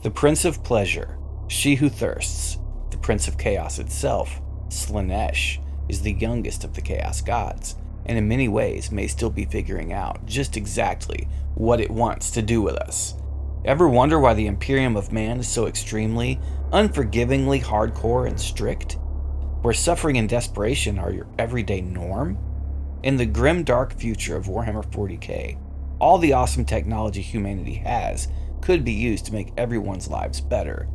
The Prince of Pleasure, she who thirsts, the Prince of Chaos itself, Slaanesh, is the youngest of the Chaos Gods, and in many ways may still be figuring out just exactly what it wants to do with us. Ever wonder why the Imperium of Man is so extremely, unforgivingly hardcore and strict? Where suffering and desperation are your everyday norm? In the grim dark future of Warhammer 40K, all the awesome technology humanity has could be used to make everyone's lives better,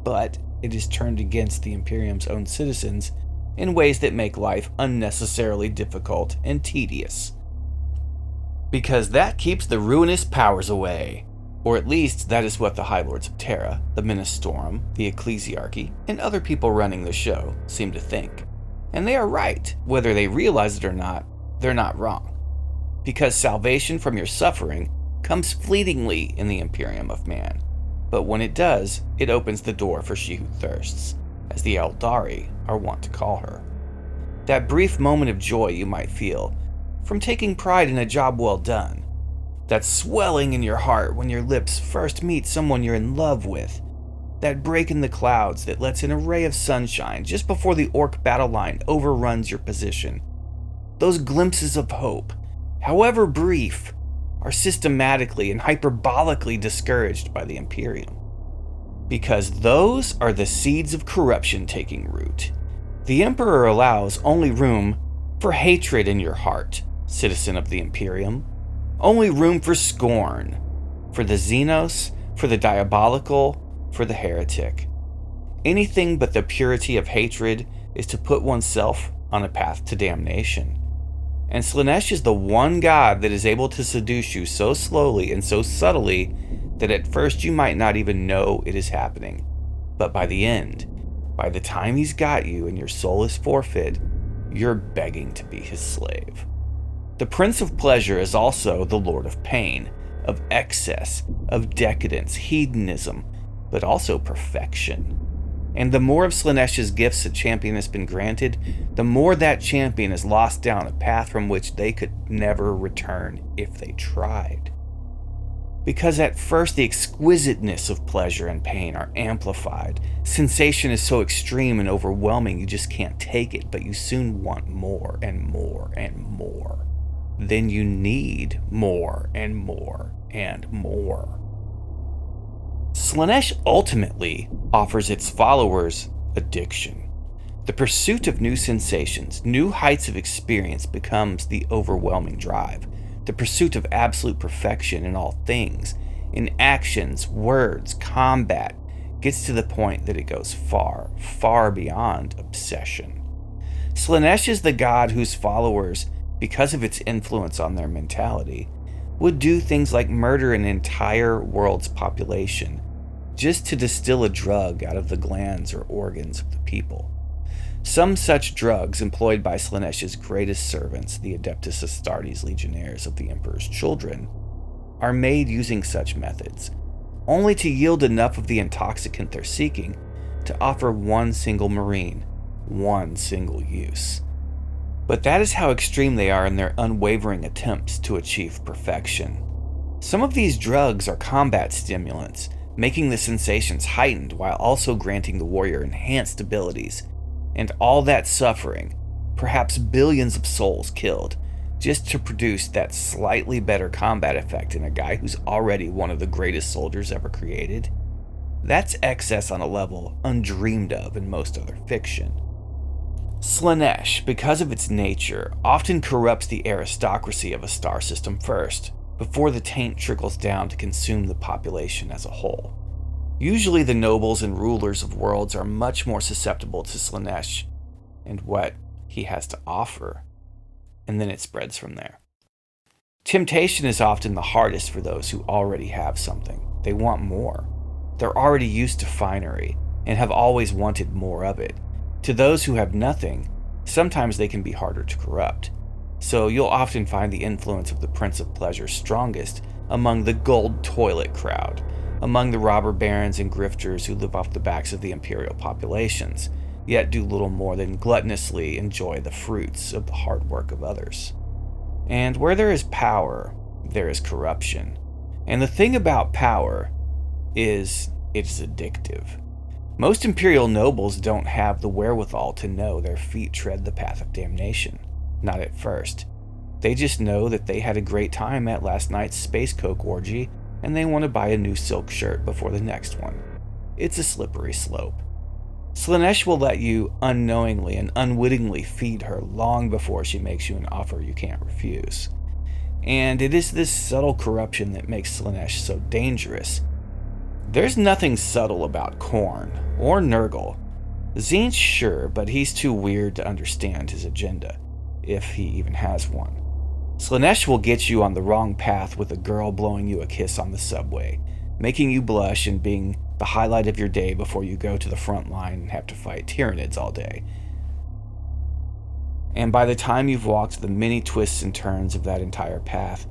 but it is turned against the Imperium's own citizens in ways that make life unnecessarily difficult and tedious. Because that keeps the ruinous powers away. Or at least that is what the High Lords of Terra, the Ministorum, the Ecclesiarchy, and other people running the show seem to think. And they are right. Whether they realize it or not, they're not wrong. Because salvation from your suffering comes fleetingly in the Imperium of Man. But when it does, it opens the door for she who thirsts, as the Eldari are wont to call her. That brief moment of joy you might feel from taking pride in a job well done. That swelling in your heart when your lips first meet someone you're in love with. That break in the clouds that lets in a ray of sunshine just before the orc battle line overruns your position. Those glimpses of hope, however brief, are systematically and hyperbolically discouraged by the Imperium. Because those are the seeds of corruption taking root. The Emperor allows only room for hatred in your heart, citizen of the Imperium. Only room for scorn, for the Xenos, for the diabolical, for the heretic. Anything but the purity of hatred is to put oneself on a path to damnation. And Slaanesh is the one god that is able to seduce you so slowly and so subtly that at first you might not even know it is happening. But by the end, by the time he's got you and your soul is forfeit, you're begging to be his slave. The Prince of Pleasure is also the Lord of Pain, of excess, of decadence, hedonism, but also perfection. And the more of Slaanesh's gifts a champion has been granted, the more that champion is lost down a path from which they could never return if they tried. Because at first the exquisiteness of pleasure and pain are amplified. Sensation is so extreme and overwhelming you just can't take it, but you soon want more and more and more. Then you need more and more and more. Slaanesh ultimately offers its followers addiction. The pursuit of new sensations, new heights of experience becomes the overwhelming drive. The pursuit of absolute perfection in all things, in actions, words, combat, gets to the point that it goes far, far beyond obsession. Slaanesh is the god whose followers, because of its influence on their mentality, would do things like murder an entire world's population just to distill a drug out of the glands or organs of the people. Some such drugs employed by Slaanesh's greatest servants, the Adeptus Astartes legionnaires of the Emperor's children, are made using such methods, only to yield enough of the intoxicant they're seeking to offer one single marine, one single use. But that is how extreme they are in their unwavering attempts to achieve perfection. Some of these drugs are combat stimulants, making the sensations heightened while also granting the warrior enhanced abilities, and all that suffering, perhaps billions of souls killed, just to produce that slightly better combat effect in a guy who's already one of the greatest soldiers ever created. That's excess on a level undreamed of in most other fiction. Slaanesh, because of its nature, often corrupts the aristocracy of a star system first, before the taint trickles down to consume the population as a whole. Usually the nobles and rulers of worlds are much more susceptible to Slaanesh and what he has to offer, and then it spreads from there. Temptation is often the hardest for those who already have something. They want more. They're already used to finery and have always wanted more of it. To those who have nothing, sometimes they can be harder to corrupt. So you'll often find the influence of the Prince of Pleasure strongest among the gold toilet crowd, among the robber barons and grifters who live off the backs of the imperial populations, yet do little more than gluttonously enjoy the fruits of the hard work of others. And where there is power, there is corruption. And the thing about power is It's addictive. Most Imperial nobles don't have the wherewithal to know their feet tread the path of damnation. Not at first. They just know that they had a great time at last night's Space Coke orgy, and they want to buy a new silk shirt before the next one. It's a slippery slope. Slaanesh will let you unknowingly and unwittingly feed her long before she makes you an offer you can't refuse. And it is this subtle corruption that makes Slaanesh so dangerous. There's nothing subtle about Khorne or Nurgle. Tzeentch, sure, but he's too weird to understand his agenda, if he even has one. Slaanesh will get you on the wrong path with a girl blowing you a kiss on the subway, making you blush and being the highlight of your day before you go to the front line and have to fight Tyranids all day. And by the time you've walked the many twists and turns of that entire path,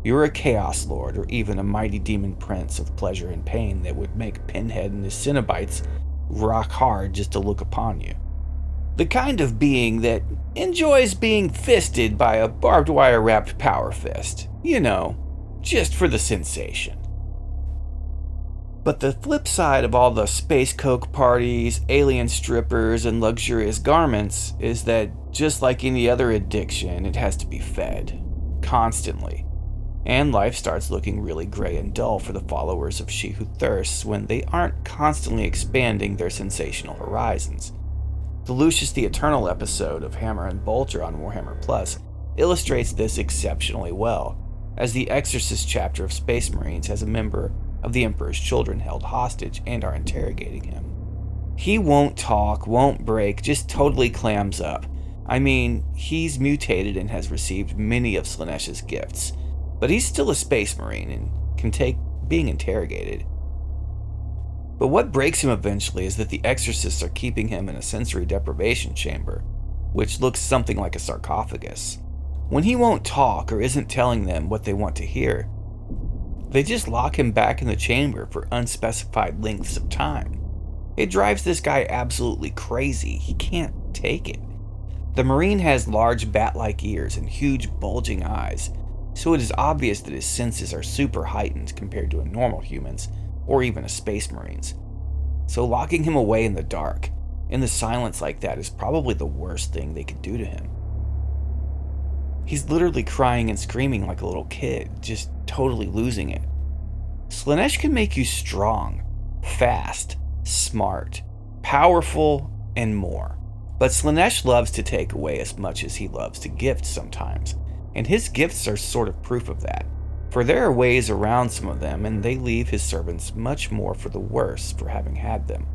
you're a Chaos Lord or even a mighty demon prince of pleasure and pain that would make Pinhead and his Cenobites rock hard just to look upon you. The kind of being that enjoys being fisted by a barbed wire wrapped power fist. You know, just for the sensation. But the flip side of all the space coke parties, alien strippers, and luxurious garments is that just like any other addiction, it has to be fed. Constantly. And life starts looking really gray and dull for the followers of She Who Thirsts when they aren't constantly expanding their sensational horizons. The Lucius the Eternal episode of Hammer and Bolter on Warhammer Plus illustrates this exceptionally well, as the Exorcist chapter of Space Marines has a member of the Emperor's children held hostage and are interrogating him. He won't talk, won't break, just totally clams up. I mean, he's mutated and has received many of Slaanesh's gifts, but he's still a Space Marine and can take being interrogated. But what breaks him eventually is that the exorcists are keeping him in a sensory deprivation chamber, which looks something like a sarcophagus. When he won't talk or isn't telling them what they want to hear, they just lock him back in the chamber for unspecified lengths of time. It drives this guy absolutely crazy. He can't take it. The Marine has large bat-like ears and huge bulging eyes, so it is obvious that his senses are super heightened compared to a normal human's, or even a Space Marine's. So locking him away in the dark, in the silence like that, is probably the worst thing they could do to him. He's literally crying and screaming like a little kid, just totally losing it. Slaanesh can make you strong, fast, smart, powerful, and more. But Slaanesh loves to take away as much as he loves to gift sometimes, and his gifts are sort of proof of that. For there are ways around some of them, and they leave his servants much more for the worse for having had them.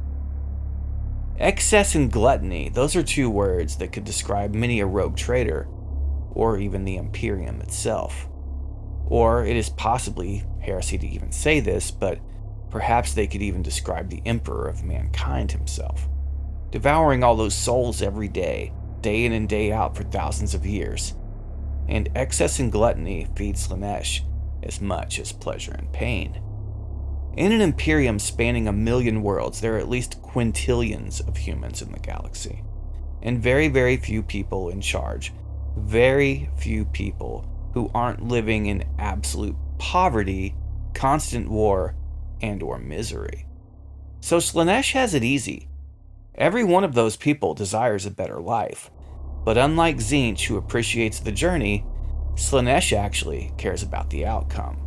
Excess and gluttony, those are two words that could describe many a rogue trader, or even the Imperium itself. Or it is possibly heresy to even say this, but perhaps they could even describe the Emperor of mankind himself, devouring all those souls every day, day in and day out for thousands of years. And excess and gluttony feeds Slaanesh as much as pleasure and pain. In an Imperium spanning 1,000,000 worlds, there are at least quintillions of humans in the galaxy, and very, very few people in charge. Very few people who aren't living in absolute poverty, constant war, and or misery. So Slaanesh has it easy. Every one of those people desires a better life, but unlike Tzeentch, who appreciates the journey, Slaanesh actually cares about the outcome.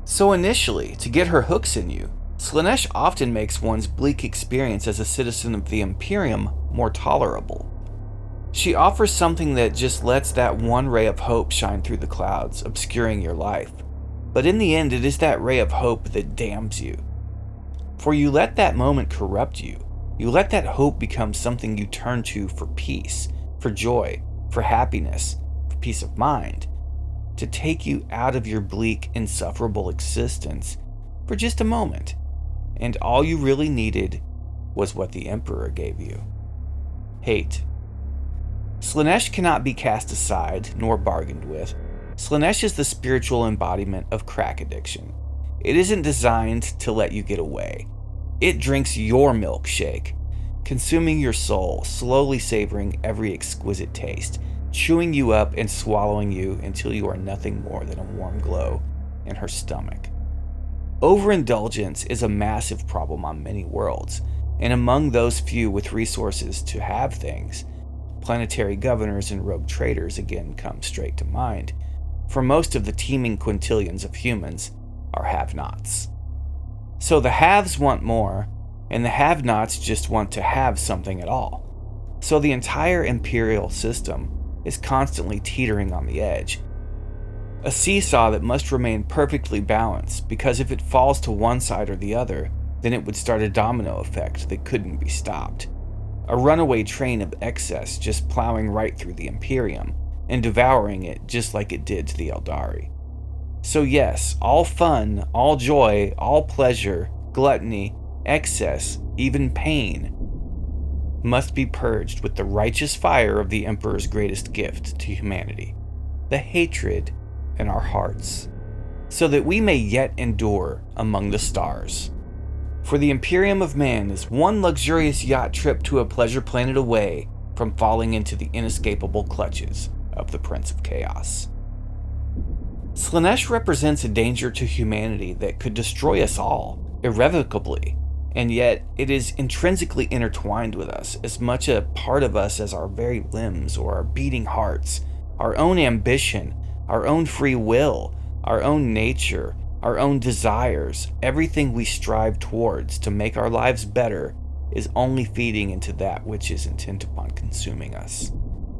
So initially, to get her hooks in you, Slaanesh often makes one's bleak experience as a citizen of the Imperium more tolerable. She offers something that just lets that one ray of hope shine through the clouds, obscuring your life. But in the end, it is that ray of hope that damns you. For you let that moment corrupt you. You let that hope become something you turn to for peace, for joy, for happiness, for peace of mind, to take you out of your bleak, insufferable existence for just a moment. And all you really needed was what the Emperor gave you: hate. Slaanesh cannot be cast aside nor bargained with. Slaanesh is the spiritual embodiment of crack addiction. It isn't designed to let you get away. It drinks your milkshake, consuming your soul, slowly savoring every exquisite taste, chewing you up and swallowing you until you are nothing more than a warm glow in her stomach. Overindulgence is a massive problem on many worlds, and among those few with resources to have things, planetary governors and rogue traders again come straight to mind. For most of the teeming quintillions of humans are have-nots. So the haves want more, and the have-nots just want to have something at all. So the entire imperial system is constantly teetering on the edge. A seesaw that must remain perfectly balanced, because if it falls to one side or the other, then it would start a domino effect that couldn't be stopped. A runaway train of excess just plowing right through the Imperium and devouring it just like it did to the Eldari. So yes, all fun, all joy, all pleasure, gluttony, excess, even pain, must be purged with the righteous fire of the Emperor's greatest gift to humanity, the hatred in our hearts, so that we may yet endure among the stars. For the Imperium of Man is one luxurious yacht trip to a pleasure planet away from falling into the inescapable clutches of the Prince of Chaos. Slaanesh represents a danger to humanity that could destroy us all, irrevocably, and yet it is intrinsically intertwined with us, as much a part of us as our very limbs or our beating hearts, our own ambition, our own free will, our own nature, our own desires. Everything we strive towards to make our lives better is only feeding into that which is intent upon consuming us.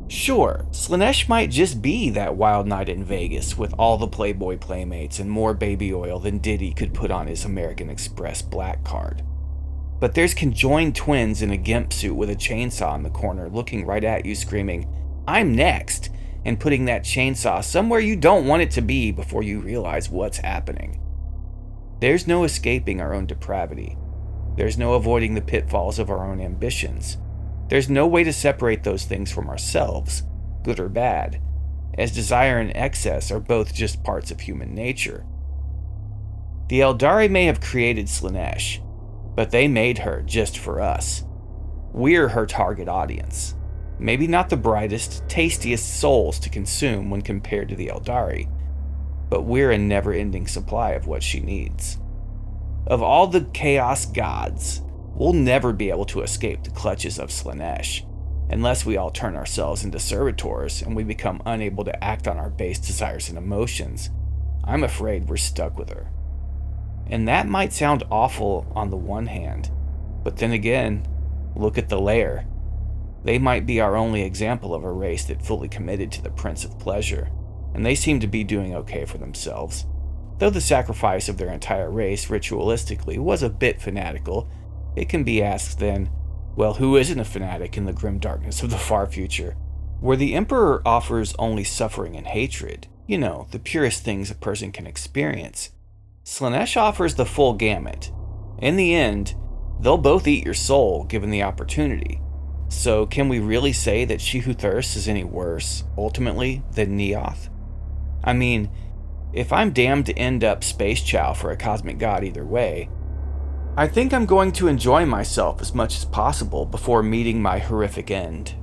Sure, Slaanesh might just be that wild night in Vegas with all the Playboy playmates and more baby oil than Diddy could put on his American Express black card. But there's conjoined twins in a gimp suit with a chainsaw in the corner looking right at you screaming, "I'm next!" and putting that chainsaw somewhere you don't want it to be before you realize what's happening. There's no escaping our own depravity. There's no avoiding the pitfalls of our own ambitions. There's no way to separate those things from ourselves, good or bad, as desire and excess are both just parts of human nature. The Eldari may have created Slaanesh, but they made her just for us. We're her target audience. Maybe not the brightest, tastiest souls to consume when compared to the Eldari, but we're a never-ending supply of what she needs. Of all the Chaos Gods, we'll never be able to escape the clutches of Slaanesh, unless we all turn ourselves into servitors and we become unable to act on our base desires and emotions. I'm afraid we're stuck with her. And that might sound awful on the one hand, but then again, look at the Lair. They might be our only example of a race that fully committed to the Prince of Pleasure, and they seem to be doing okay for themselves. Though the sacrifice of their entire race ritualistically was a bit fanatical, it can be asked then, well, who isn't a fanatic in the grim darkness of the far future? Where the Emperor offers only suffering and hatred, the purest things a person can experience, Slaanesh offers the full gamut. In the end, they'll both eat your soul given the opportunity. So can we really say that She Who Thirsts is any worse, ultimately, than Neoth? I mean, if I'm damned to end up space chow for a cosmic god either way, I think I'm going to enjoy myself as much as possible before meeting my horrific end.